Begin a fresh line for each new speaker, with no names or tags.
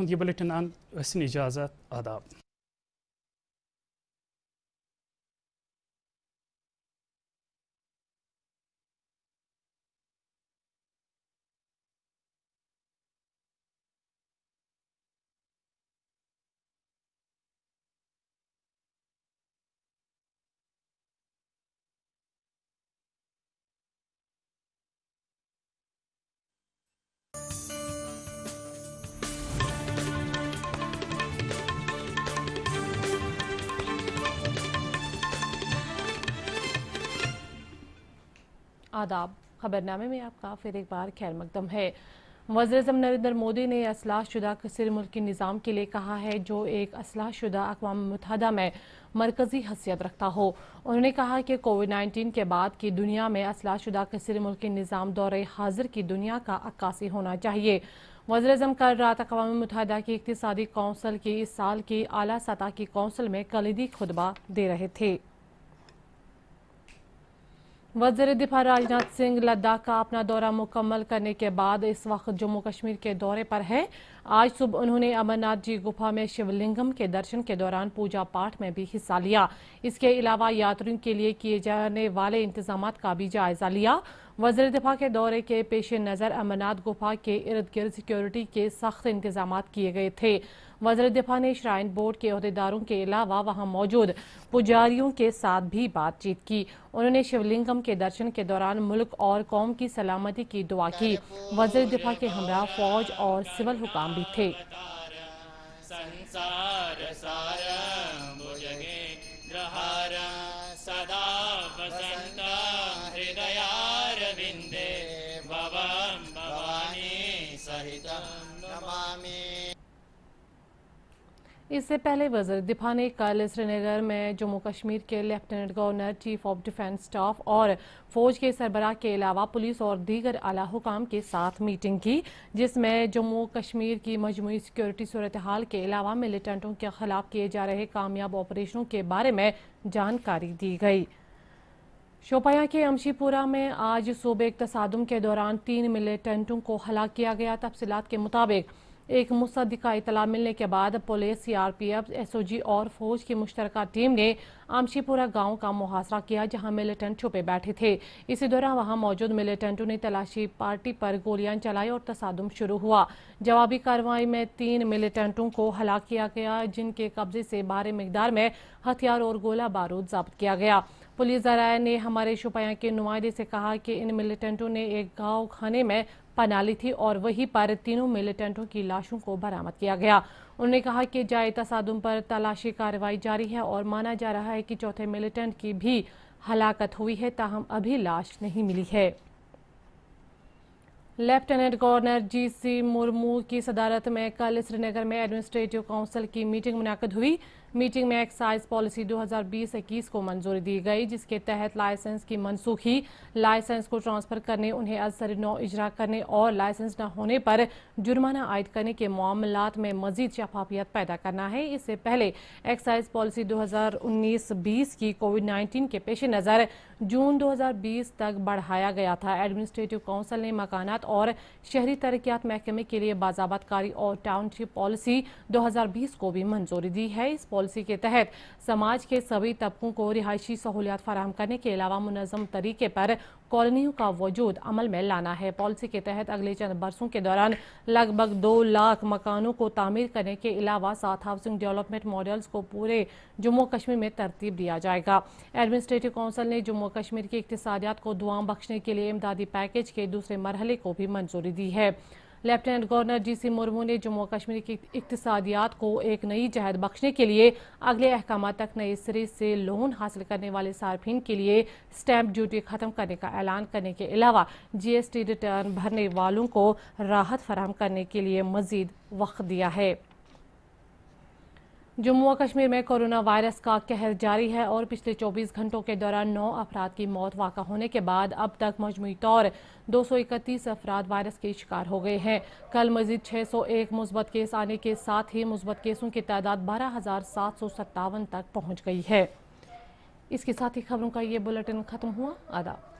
ये बुलेटिन इजाज़त आदाब।
आदाब। खबरनामे में आपका फिर एक बार खैर मकदम है। वज़ीर-ए-आज़म नरेंद्र मोदी ने असलाह शुदा कसीर मुल्की निज़ाम के लिए कहा है जो एक असलाह शुदा अक़वाम मुत्तहिदा में मरकज़ी हैसियत रखता हो। उन्होंने कहा कि कोविड-19 के बाद की दुनिया में असलाह शुदा कसीर मुल्की निज़ाम दौरे हाजिर की दुनिया का अक्कासी होना चाहिए। वज़ीर-ए-आज़म कल रात अक़वाम मुत्तहिदा की इक़्तिसादी कौंसिल की इस साल की आला सतह की कौंसिल में कलीदी खुतबा दे रहे थे। वज़ीर दिफा राजनाथ सिंह लद्दाख का अपना दौरा मुकम्मल करने के बाद इस वक्त जम्मू कश्मीर के दौरे पर है। आज सुबह उन्होंने अमरनाथ जी गुफा में शिवलिंगम के दर्शन के दौरान पूजा पाठ में भी हिस्सा लिया। इसके अलावा यात्रियों के लिए किए जाने वाले इंतजाम का भी जायजा लिया। वज़ीर दिफा के दौरे के पेश नज़र अमरनाथ गुफा के इर्द गिर्द सिक्योरिटी के सख्त इंतजाम किए गए थे। वज़ीर दिफा ने श्राइन बोर्ड के अहदेदारों के अलावा वहां मौजूद पुजारियों के साथ भी बातचीत की। उन्होंने शिवलिंगम के दर्शन के दौरान मुल्क और कौम की सलामती की दुआ की। वज़ीर दिफा के हमरा फौज और सिविल हुकाम भी थे। इससे पहले वज़ीर दिफा ने कल श्रीनगर में जम्मू कश्मीर के lieutenant governor, chief of defence staff और फौज के सरबराह के अलावा पुलिस और दीगर आला हुकाम के साथ मीटिंग की, जिसमें जम्मू कश्मीर की मजमूई सिक्योरिटी सूरत हाल के अलावा मिलिटेंटों के खिलाफ किए जा रहे कामयाब ऑपरेशनों के बारे में जानकारी दी गई। शोपियां के अमशीपुरा में आज सुबह एक तसादुम के दौरान 3 मिलिटेंटों को हलाक किया गया। तफसीलात के मुताबिक एक मुसद्दिका इतला मिलने के बाद पुलिस, सीआरपीएफ, एसओजी और फौज की मुश्तरका टीम ने आमशीपुरा गांव का मुहासरा किया, जहां मिलिटेंट छुपे बैठे थे। इसी दौरान वहां मौजूद मिलिटेंटों ने तलाशी पार्टी पर गोलियां चलाई और तसादुम शुरू हुआ। जवाबी कार्रवाई में 3 मिलिटेंटों को हलाक किया गया, जिनके कब्जे से भारी मिकदार में हथियार और गोला बारूद जब्त किया गया। पुलिस ज़राए ने हमारे शोपियां के नुमाइंदे से कहा कि इन मिलिटेंटों ने एक गाँव खाने में पनाह ली थी और वहीं पर तीनों मिलिटेंटों की लाशों को बरामद किया गया। उन्होंने कहा कि जाए तसादुम पर तलाशी कार्रवाई जारी है और माना जा रहा है कि चौथे मिलिटेंट की भी हलाकत हुई है, ताहम अभी लाश नहीं मिली है। लेफ्टिनेंट गवर्नर जीसी मुर्मू की सदारत में कल श्रीनगर में एडमिनिस्ट्रेटिव काउंसिल की मीटिंग मुनाकिद हुई। मीटिंग में एक्साइज पॉलिसी 2020-21 को मंजूरी दी गई, जिसके तहत लाइसेंस की मनसूखी, लाइसेंस को ट्रांसफर करने, उन्हें असर नौ इजरा करने और लाइसेंस न होने पर जुर्माना आयद करने के मामलात में मजीद शफाफियत पैदा करना है। इससे पहले एक्साइज पॉलिसी 2019-20 की कोविड-19 के पेश नज़र जून 2020 तक बढ़ाया गया था। एडमिनिस्ट्रेटिव काउंसिल ने मकानात और शहरी तरक्यात महकमे के लिए बाज़ाबतकारी और टाउनशिप पॉलिसी 2020 को भी मंजूरी दी है। इस पॉलिसी के तहत समाज के सभी तबकों को रिहायशी सहूलियात फराहम करने के अलावा मुनज़्ज़म तरीके पर कॉलोनियों का वजूद अमल में लाना है। पॉलिसी के तहत अगले चंद बरसों के दौरान लगभग 2 लाख मकानों को तामीर करने के अलावा 7 हाउसिंग डेवलपमेंट मॉडल्स को पूरे जम्मू कश्मीर में तरतीब दिया जाएगा। एडमिनिस्ट्रेटिव काउंसिल ने जम्मू कश्मीर की इक्तिसादियात को दुआम बख्शने के लिए इमदादी पैकेज के दूसरे मरहले को भी मंजूरी दी है। लेफ्टिनेंट गवर्नर जीसी मुर्मू ने जम्मू कश्मीर की इक्तिसादियात को एक नई जहद बख्शने के लिए अगले अहकाम तक नए सिरे से लोन हासिल करने वाले सार्फिन के लिए स्टैंप ड्यूटी खत्म करने का ऐलान करने के अलावा जीएसटी रिटर्न भरने वालों को राहत फराहम करने के लिए मजीद वक्त दिया है। जम्मू और कश्मीर में कोरोना वायरस का कहर जारी है और पिछले 24 घंटों के दौरान 9 अफराद की मौत वाक़ा होने के बाद अब तक मजमूई तौर 231 अफराद वायरस के शिकार हो गए हैं। कल मजीद 601 मुस्बत केस आने के साथ ही मुस्बत केसों की तादाद 12,757 तक पहुँच गई है। इसके साथ ही खबरों का ये बुलेटिन खत्म हुआ। आदाब।